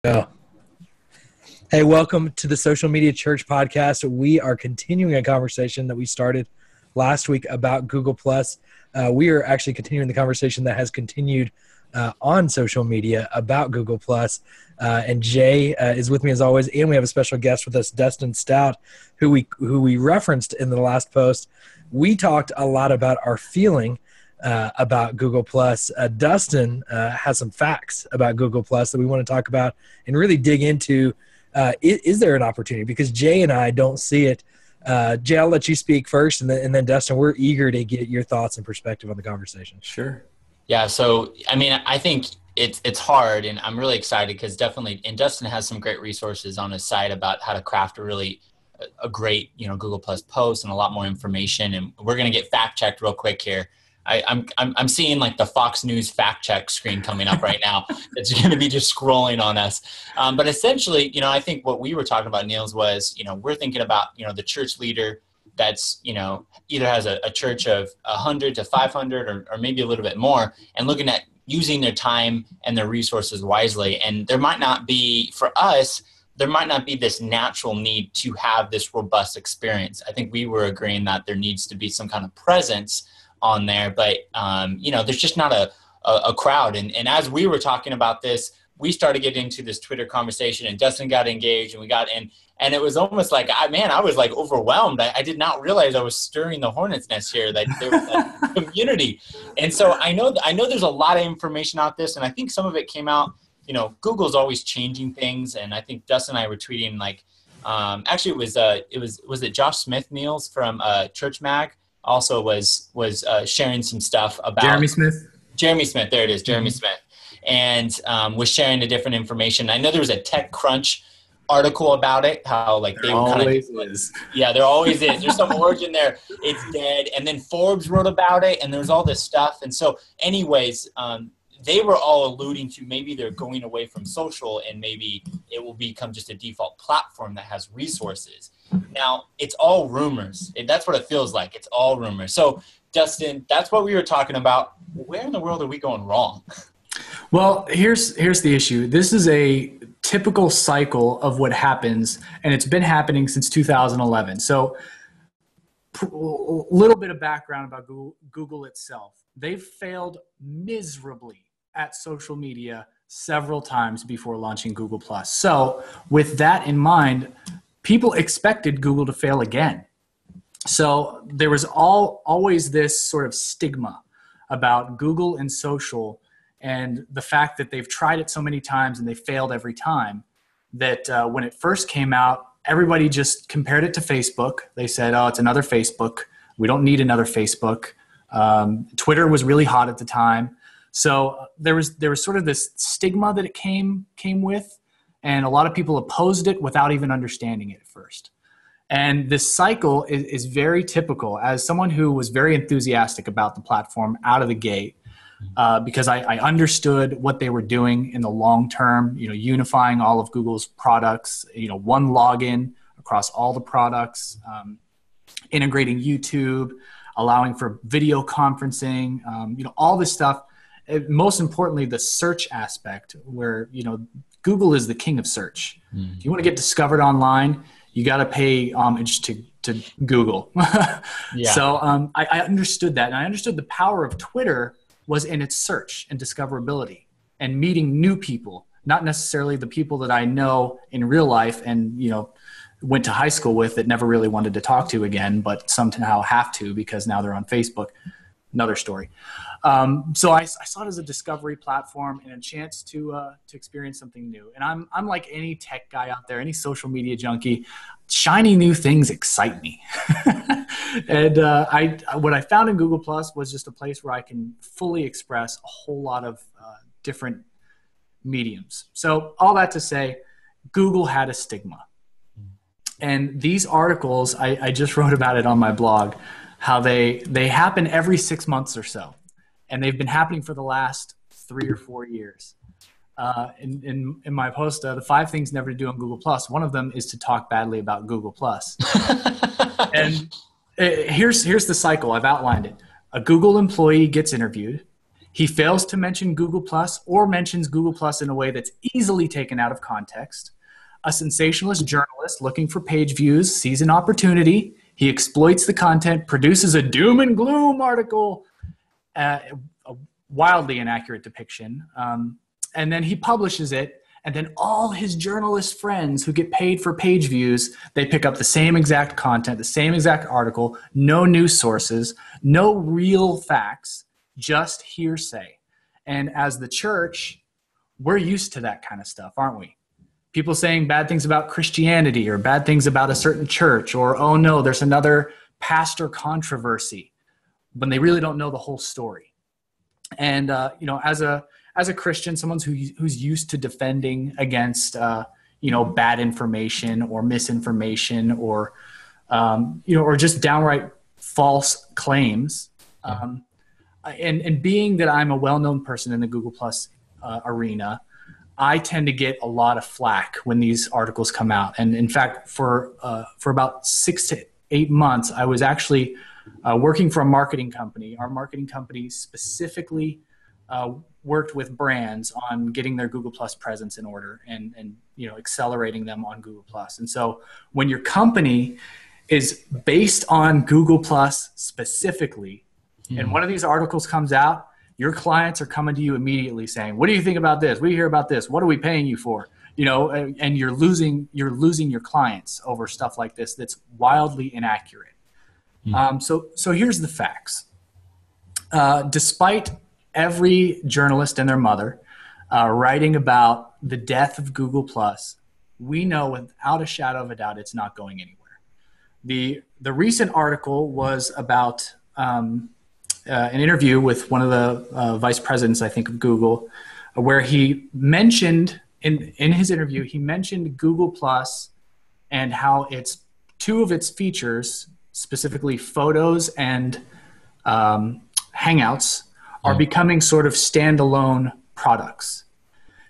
Oh. Hey, welcome to the Social Media Church podcast. We are continuing a conversation that we started last week about Google+. We are actually continuing the conversation that has continued on social media about Google+. And Jay is with me as always, and we have a special guest with us, Dustin Stout, who we referenced in the last post. We talked a lot about our feeling about Google+. Dustin has some facts about Google+ that we want to talk about and really dig into. Is there an opportunity? Because Jay and I don't see it. Jay, I'll let you speak first, and then Dustin, we're eager to get your thoughts and perspective on the conversation. Sure. Yeah. So, I mean, I think it's hard, and I'm really excited because definitely, and Dustin has some great resources on his site about how to craft a great, Google Plus post and a lot more information. And we're going to get fact checked real quick here. I'm seeing like the Fox News fact check screen coming up right now. It's going to be just scrolling on us. But essentially, I think what we were talking about, Niels, was, we're thinking about, the church leader that's, either has a church of 100 to 500 or maybe a little bit more, and looking at using their time and their resources wisely. And there might not be, for us, there might not be this natural need to have this robust experience. I think we were agreeing that there needs to be some kind of presence on there, but there's just not a crowd. And as we were talking about this, we started getting into this Twitter conversation, and Dustin got engaged, and we got in, and it was almost like, I was like overwhelmed. I did not realize I was stirring the hornet's nest here, that there was a community. And so I know there's a lot of information out this, and I think some of it came out, Google's always changing things. And I think Dustin and I were tweeting actually was it Josh Smith, Niels, from Church Mag, also was sharing some stuff about Jeremy Smith. There it is, Jeremy Smith, and was sharing the different information. I know there was a TechCrunch article about it, how like they always is. Yeah, there always is. There's some origin there. It's dead, and then Forbes wrote about it, and there's all this stuff. And so, anyways, they were all alluding to maybe they're going away from social, and maybe it will become just a default platform that has resources. Now, it's all rumors. That's what it feels like. It's all rumors. So, Dustin, that's what we were talking about. Where in the world are we going wrong? Well, here's the issue. This is a typical cycle of what happens, and it's been happening since 2011. So, a little bit of background about Google itself. They've failed miserably at social media several times before launching Google+. So, with that in mind, people expected Google to fail again. So there was always this sort of stigma about Google and social, and the fact that they've tried it so many times and they failed every time, that when it first came out, everybody just compared it to Facebook. They said, oh, it's another Facebook. We don't need another Facebook. Twitter was really hot at the time. So there was sort of this stigma that it came with, and a lot of people opposed it without even understanding it at first. And this cycle is very typical. As someone who was very enthusiastic about the platform out of the gate, because I understood what they were doing in the long term, unifying all of Google's products, one login across all the products, integrating YouTube, allowing for video conferencing, all this stuff. Most importantly, the search aspect, where, Google is the king of search. If you want to get discovered online, you got to pay homage to Google. Yeah. So I understood that. And I understood the power of Twitter was in its search and discoverability and meeting new people, not necessarily the people that I know in real life and, went to high school with that never really wanted to talk to again, but somehow have to because now they're on Facebook. Another story. So I saw it as a discovery platform and a chance to experience something new. And I'm like any tech guy out there, any social media junkie. Shiny new things excite me. And what I found in Google Plus was just a place where I can fully express a whole lot of different mediums. So all that to say, Google had a stigma. And these articles, I just wrote about it on my blog, how they happen every 6 months or so. And they've been happening for the last 3 or 4 years. In my post, the 5 things never to do on Google+, one of them is to talk badly about Google+. And here's the cycle. I've outlined it. A Google employee gets interviewed, He fails to mention Google Plus or mentions Google Plus in a way that's easily taken out of context. A sensationalist journalist looking for page views sees an opportunity. He exploits the content, produces a doom and gloom article, a wildly inaccurate depiction, and then he publishes it. And then all his journalist friends who get paid for page views, they pick up the same exact content, the same exact article, no news sources, no real facts, just hearsay. And as the church, we're used to that kind of stuff, aren't we? People saying bad things about Christianity or bad things about a certain church, or, oh no, there's another pastor controversy, when they really don't know the whole story. And, as a Christian, someone who's used to defending against, bad information or misinformation or just downright false claims. And being that I'm a well-known person in the Google Plus arena, I tend to get a lot of flack when these articles come out. And in fact, for about 6 to 8 months, I was actually working for a marketing company. Our marketing company specifically worked with brands on getting their Google Plus presence in order and accelerating them on Google Plus. And so when your company is based on Google Plus specifically, and one of these articles comes out, your clients are coming to you immediately saying, what do you think about this? We hear about this. What are we paying you for? And you're losing your clients over stuff like this that's wildly inaccurate. So here's the facts. Despite every journalist and their mother writing about the death of Google Plus, we know without a shadow of a doubt it's not going anywhere. The recent article was about an interview with one of the vice presidents, I think, of Google, where he mentioned in his interview, he mentioned Google Plus and how two of its features, specifically photos and Hangouts, are becoming sort of standalone products.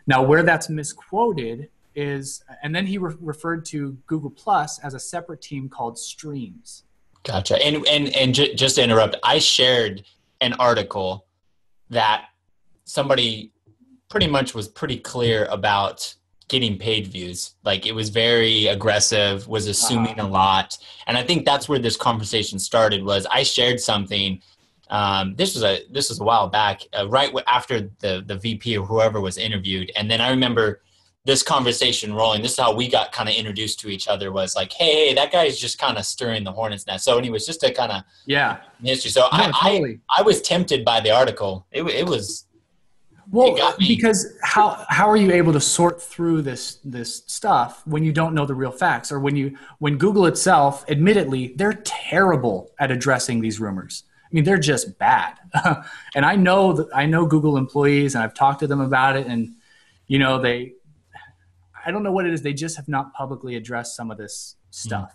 Now, where that's misquoted is, and then he referred to Google Plus as a separate team called Streams. Gotcha. And just to interrupt, I shared an article that somebody pretty much was pretty clear about getting paid views. Like, it was very aggressive, was assuming a lot. And I think that's where this conversation started. Was I shared something. This was a while back, right after the VP or whoever was interviewed. And then I remember this conversation rolling. This is how we got kind of introduced to each other, was like, hey, that guy is just kind of stirring the hornet's nest. So anyways, just to kind of history. So totally. I was tempted by the article. It was, well, it got me. Because how are you able to sort through this stuff when you don't know the real facts, or when Google itself, admittedly, they're terrible at addressing these rumors. I mean, they're just bad. And I know Google employees, and I've talked to them about it, and I don't know what it is. They just have not publicly addressed some of this stuff.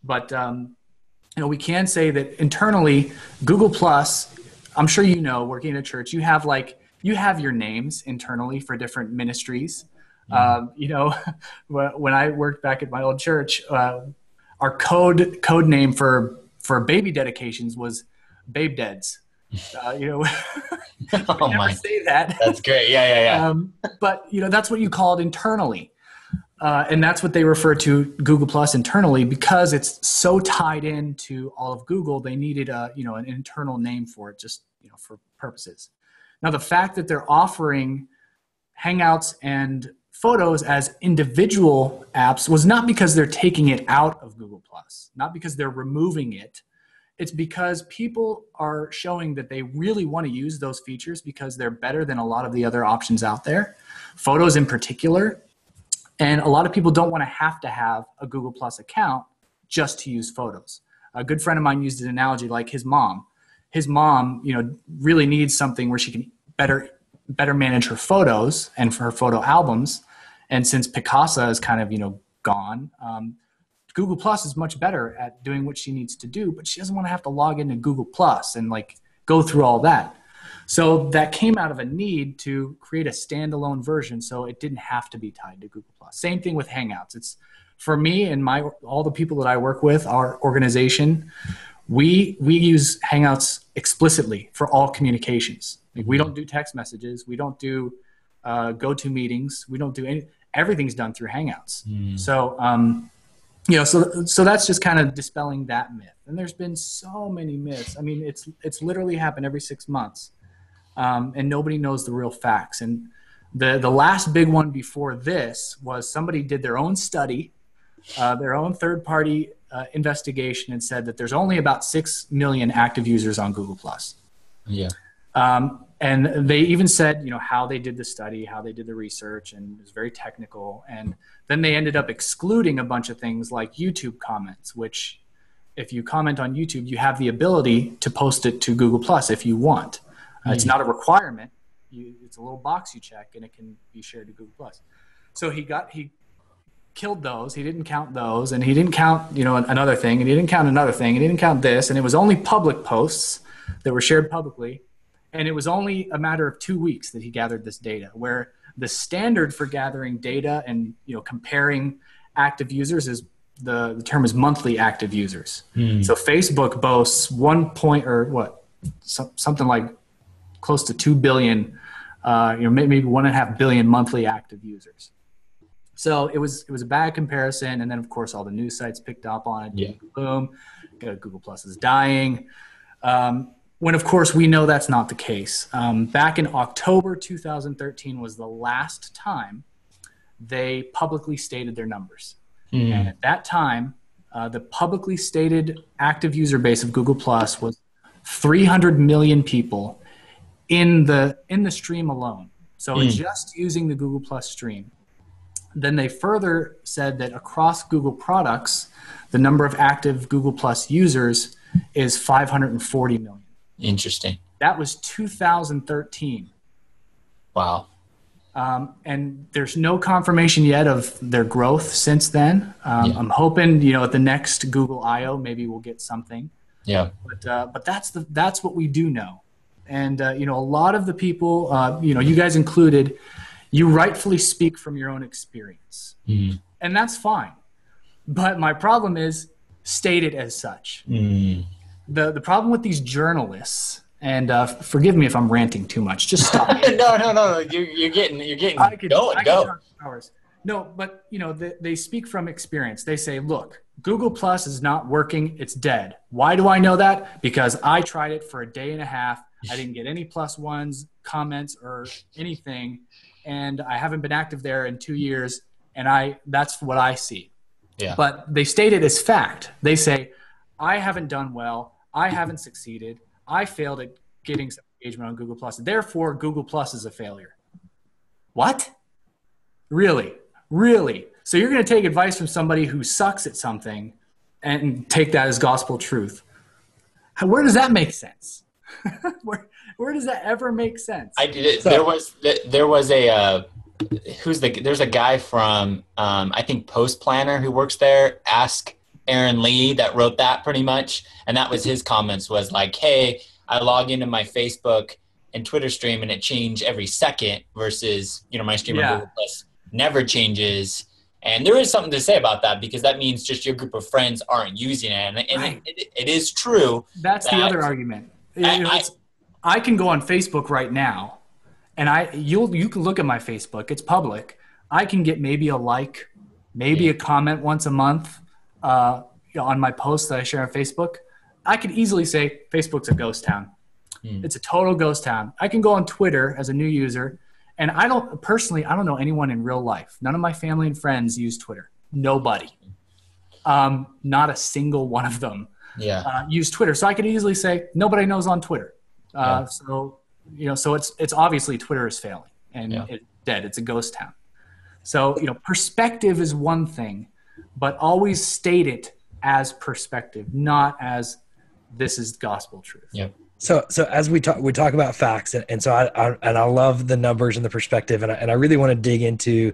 But, we can say that internally, Google Plus, I'm sure working in a church, you have your names internally for different ministries. When I worked back at my old church, our code name for baby dedications was Babe Deads. Oh never say that. That's great. Yeah. But that's what you call it internally. And that's what they refer to Google Plus internally, because it's so tied into all of Google. They needed an internal name for it, just for purposes. Now, the fact that they're offering Hangouts and Photos as individual apps was not because they're taking it out of Google Plus, not because they're removing it. It's because people are showing that they really want to use those features because they're better than a lot of the other options out there, Photos in particular. And a lot of people don't want to have a Google Plus account just to use Photos. A good friend of mine used an analogy like his mom. His mom, really needs something where she can better manage her photos and for her photo albums. And since Picasa is kind of, gone, Google Plus is much better at doing what she needs to do, but she doesn't want to have to log into Google Plus and go through all that. So that came out of a need to create a standalone version, so it didn't have to be tied to Google Plus. Same thing with Hangouts. It's for me and all the people that I work with, our organization, we use Hangouts explicitly for all communications. Like, we don't do text messages. We don't do go-to meetings. We don't do any. Everything's done through Hangouts. So, so that's just kind of dispelling that myth. And there's been so many myths. I mean, it's literally happened every 6 months, and nobody knows the real facts. And the last big one before this was somebody did their own study, their own third-party investigation, and said that there's only about 6 million active users on Google+. Yeah. And they even said, how they did the study, how they did the research, and it was very technical. And then they ended up excluding a bunch of things like YouTube comments, which if you comment on YouTube, you have the ability to post it to Google+ if you want. It's not a requirement. It's a little box you check, and it can be shared to Google+. So he killed those. He didn't count those, and he didn't count, another thing, and he didn't count another thing, and he didn't count this, and it was only public posts that were shared publicly. And it was only a matter of 2 weeks that he gathered this data, where the standard for gathering data and comparing active users is the term is monthly active users. So Facebook boasts something like close to 2 billion, maybe 1.5 billion monthly active users. So it was a bad comparison. And then of course all the news sites picked up on it. Yeah. Boom, Google Plus is dying. When of course we know that's not the case. Back in October 2013 was the last time they publicly stated their numbers. And at that time, the publicly stated active user base of Google Plus was 300 million people in the stream alone. So just using the Google Plus stream. Then they further said that across Google products, the number of active Google Plus users is 540 million. Interesting. That was 2013. Wow. And there's no confirmation yet of their growth since then. I'm hoping, at the next Google I/O, maybe we'll get something. Yeah. But that's what we do know. And, a lot of the people, you guys included, you rightfully speak from your own experience. And that's fine. But my problem is state it as such. The problem with these journalists, and forgive me if I'm ranting too much, just stop. No. You're getting go. No, but they speak from experience. They say, look, Google Plus is not working. It's dead. Why do I know that? Because I tried it for a day and a half. I didn't get any +1s, comments, or anything. And I haven't been active there in 2 years. And that's what I see. Yeah. But they state it as fact. They say, I haven't done well. I haven't succeeded. I failed at getting some engagement on Google Plus. Therefore, Google Plus is a failure. What? Really? So you're going to take advice from somebody who sucks at something and take that as gospel truth. Where does that make sense? Where does that ever make sense? I did it. There was there's a guy from I think Post Planner who works there. Ask Aaron Lee that wrote that pretty much, and that was his comments was like, hey, I log into my Facebook and Twitter stream and it changed every second versus my stream on Google Plus never changes. And there is something to say about that, because that means just your group of friends aren't using it. And right. it is true. That's the other argument. I can go on Facebook right now, and you can look at my Facebook. It's public. I can get maybe a like, maybe a comment once a month on my posts that I share on Facebook. I could easily say Facebook's a ghost town. It's a total ghost town. I can go on Twitter as a new user, and I don't know anyone in real life. None of my family and friends use Twitter. Nobody. Not a single one of them use Twitter. So I could easily say nobody knows on Twitter. So it's obviously Twitter is failing and it's dead. It's a ghost town. So, perspective is one thing, but always state it as perspective, not as this is gospel truth. Yep. So as we talk about facts, and so I love the numbers and the perspective, and I really want to dig into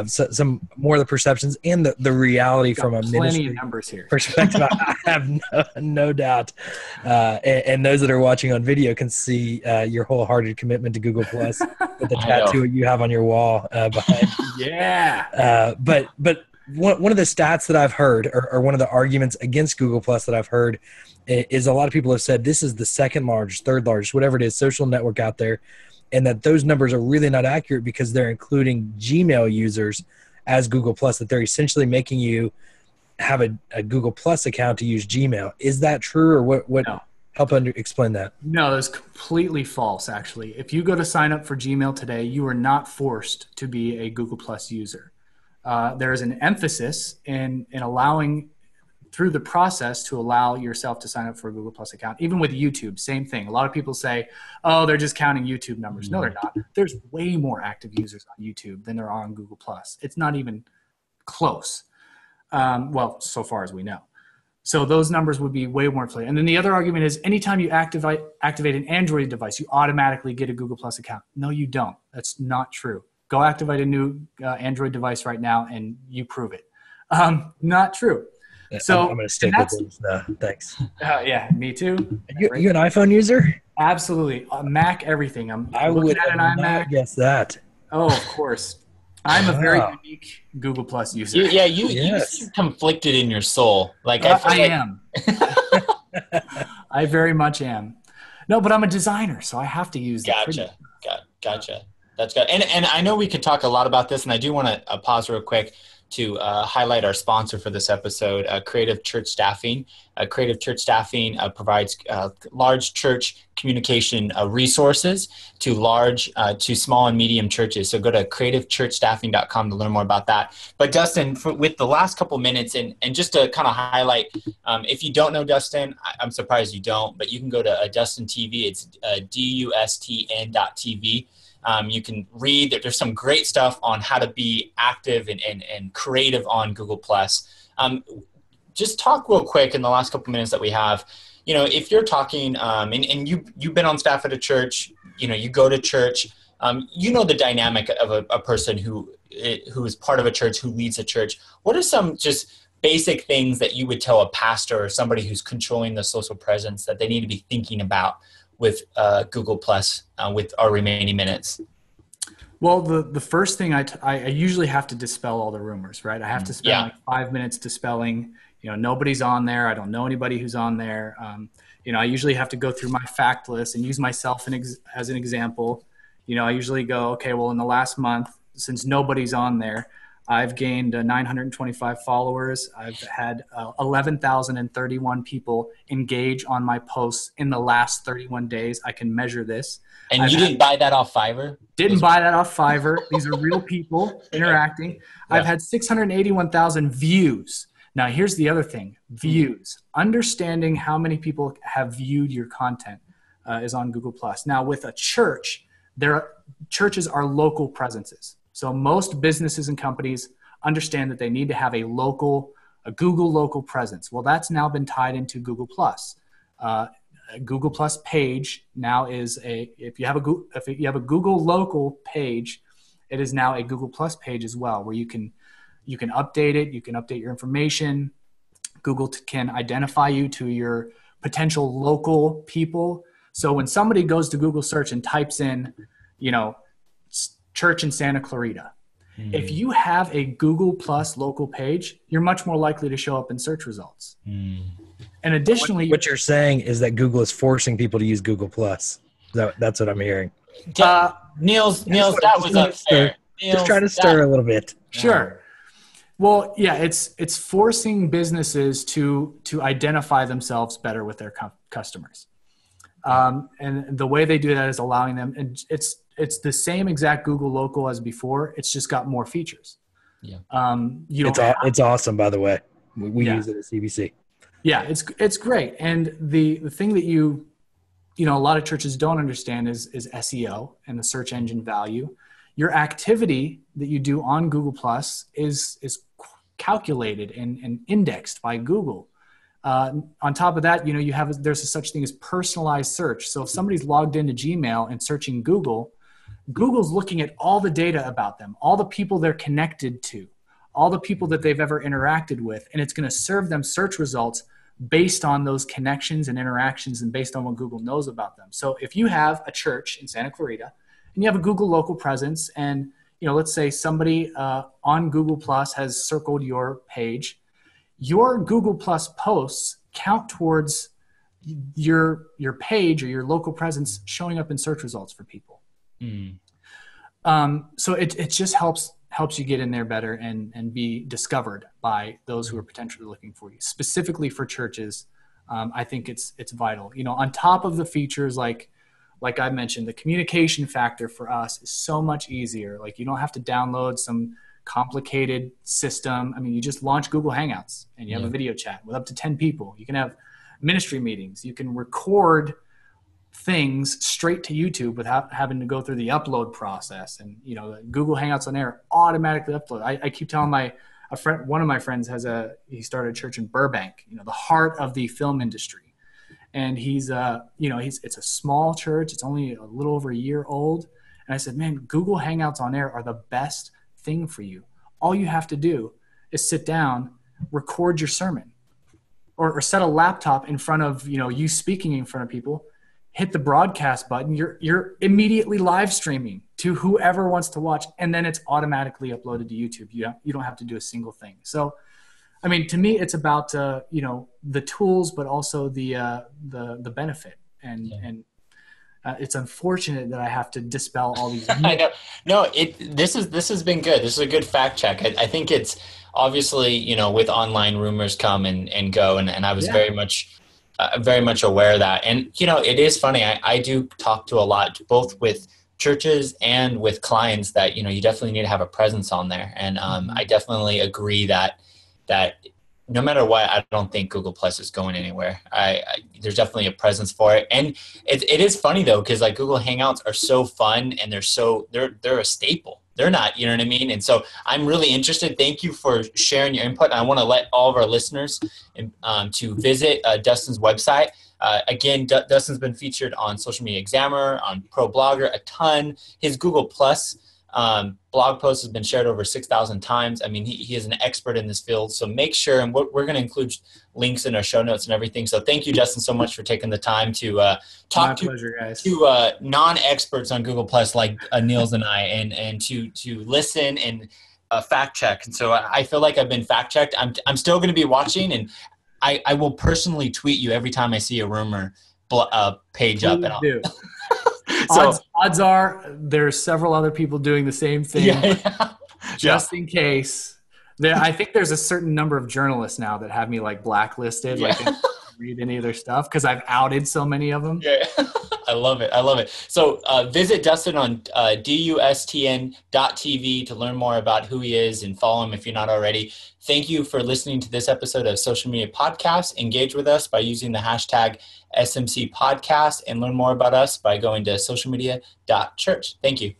some more of the perceptions and the reality from a ministry numbers here perspective. I have no doubt, and those that are watching on video can see your wholehearted commitment to Google Plus with the tattoo you have on your wall behind. Yeah. But one of the stats that I've heard, or one of the arguments against Google Plus that I've heard, is a lot of people have said this is the second largest, third largest, whatever it is, social network out there, and that those numbers are really not accurate because they're including Gmail users as Google Plus, that they're essentially making you have a Google Plus account to use Gmail. Is that true, or what? No. Help explain that. No, that's completely false, actually. If you go to sign up for Gmail today, you are not forced to be a Google Plus user. There is an emphasis in allowing, through the process, to allow yourself to sign up for a Google Plus account. Even with YouTube, same thing. A lot of people say, oh, they're just counting YouTube numbers. No, they're not. There's way more active users on YouTube than there are on Google Plus. It's not even close. Well, so far as we know. So those numbers would be way more inflated. And then the other argument is anytime you activate an Android device, you automatically get a Google Plus account. No, you don't. That's not true. Go activate a new Android device right now and you prove it. Not true. So I'm going to stick with this. No, thanks. Yeah, me too. You an iPhone user? Absolutely. Mac, everything. I would at an iMac. Guess that. Oh, of course. I'm a very unique Google Plus user. You seem conflicted in your soul. Like I am. I very much am. No, but I'm a designer, so I have to use. Gotcha. That's good. And I know we could talk a lot about this, and I do want to pause real quick to highlight our sponsor for this episode, Creative Church Staffing. Creative Church Staffing provides large church communication resources to to small and medium churches. So go to creativechurchstaffing.com to learn more about that. But Dustin, with the last couple minutes, and just to kind of highlight, if you don't know Dustin, I'm surprised you don't, but you can go to Dustin TV. It's DUSTN.TV. You can read that there's some great stuff on how to be active and creative on Google+. Just talk real quick in the last couple minutes that we have. If you're talking and you've been on staff at a church, you go to church, the dynamic of a person who is part of a church, who leads a church. What are some just basic things that you would tell a pastor or somebody who's controlling the social presence that they need to be thinking about with Google Plus with our remaining minutes? Well, the first thing I usually have to dispel all the rumors, right? I have to spend like 5 minutes dispelling, nobody's on there. I don't know anybody who's on there. I usually have to go through my fact list and use myself as an example. I usually go, okay, well, in the last month, since nobody's on there, I've gained 925 followers. I've had 11,031 people engage on my posts in the last 31 days. I can measure this. And you didn't buy that off Fiverr? Didn't buy that off Fiverr. These are real people interacting. Yeah. I've had 681,000 views. Now, here's the other thing, views. Understanding how many people have viewed your content is on Google+. Now, with a church, churches are local presences. So most businesses and companies understand that they need to have a Google local presence. Well, that's now been tied into Google+. A Google Plus page now is if you have a Google local page, it is now a Google Plus page as well, where you can update it, you can update your information. Google can identify you to your potential local people. So when somebody goes to Google search and types in, church in Santa Clarita, if you have a Google Plus local page, you're much more likely to show up in search results. And additionally, what you're saying is that Google is forcing people to use Google Plus. That's what I'm hearing. Niels, that was unfair. Just trying to stir a little bit. Sure. Well, yeah, it's forcing businesses to identify themselves better with their customers. And the way they do that is allowing them, and it's the same exact Google local as before. It's just got more features. Yeah. It's awesome, by the way. We use it at CBC. Yeah, it's great. And the thing that a lot of churches don't understand is SEO and the search engine value. Your activity that you do on Google Plus is calculated and indexed by Google. On top of that, there's a such thing as personalized search. So if somebody's logged into Gmail and searching Google's looking at all the data about them, all the people they're connected to, all the people that they've ever interacted with, and it's going to serve them search results based on those connections and interactions and based on what Google knows about them. So if you have a church in Santa Clarita and you have a Google local presence and let's say somebody on Google Plus has circled your page. Your Google Plus posts count towards your page or your local presence showing up in search results for people. So it just helps you get in there better and be discovered by those who are potentially looking for you. Specifically for churches, I think it's vital. On top of the features like I mentioned, the communication factor for us is so much easier. Like, you don't have to download some complicated system. I mean, you just launch Google Hangouts and you have a video chat with up to 10 people. You can have ministry meetings. You can record things straight to YouTube without having to go through the upload process. And, Google Hangouts on Air automatically upload. I keep telling one of my friends he started a church in Burbank, the heart of the film industry. And it's a small church. It's only a little over a year old. And I said, man, Google Hangouts on Air are the best thing for you. All you have to do is sit down, record your sermon, or set a laptop in front of, you speaking in front of people, hit the broadcast button. You're immediately live streaming to whoever wants to watch. And then it's automatically uploaded to YouTube. You don't have to do a single thing. So, I mean, to me, it's about the tools, but also the benefit, and it's unfortunate that I have to dispel all these. I know. No, this has been good. This is a good fact check. I think it's obviously with online rumors come and go, and I was very much aware of that. And it is funny. I do talk to a lot, both with churches and with clients, that you definitely need to have a presence on there, and I definitely agree that no matter what, I don't think Google Plus is going anywhere. There's definitely a presence for it. And it is funny though, because like Google Hangouts are so fun and they're a staple. They're not, you know what I mean? And so I'm really interested. Thank you for sharing your input. I want to let all of our listeners to visit Dustin's website. Again, Dustin's been featured on Social Media Examiner, on Pro Blogger, a ton. His Google Plus blog post has been shared over 6,000 times. I mean, he is an expert in this field. So make sure, and we're going to include links in our show notes and everything. So thank you, Justin, so much for taking the time to talk to non-experts on Google Plus like Niels and I, and to listen and fact check. And so I feel like I've been fact checked. I'm still going to be watching, and I will personally tweet you every time I see a rumor page up. And so, odds are there's several other people doing the same thing, just in case. I think there's a certain number of journalists now that have me like blacklisted, like I can't read any of their stuff because I've outed so many of them. Yeah. I love it. So visit Dustin on dustn.tv to learn more about who he is, and follow him if you're not already. Thank you for listening to this episode of Social Media Podcast. Engage with us by using the hashtag SMC Podcast, and learn more about us by going to socialmedia.church. Thank you.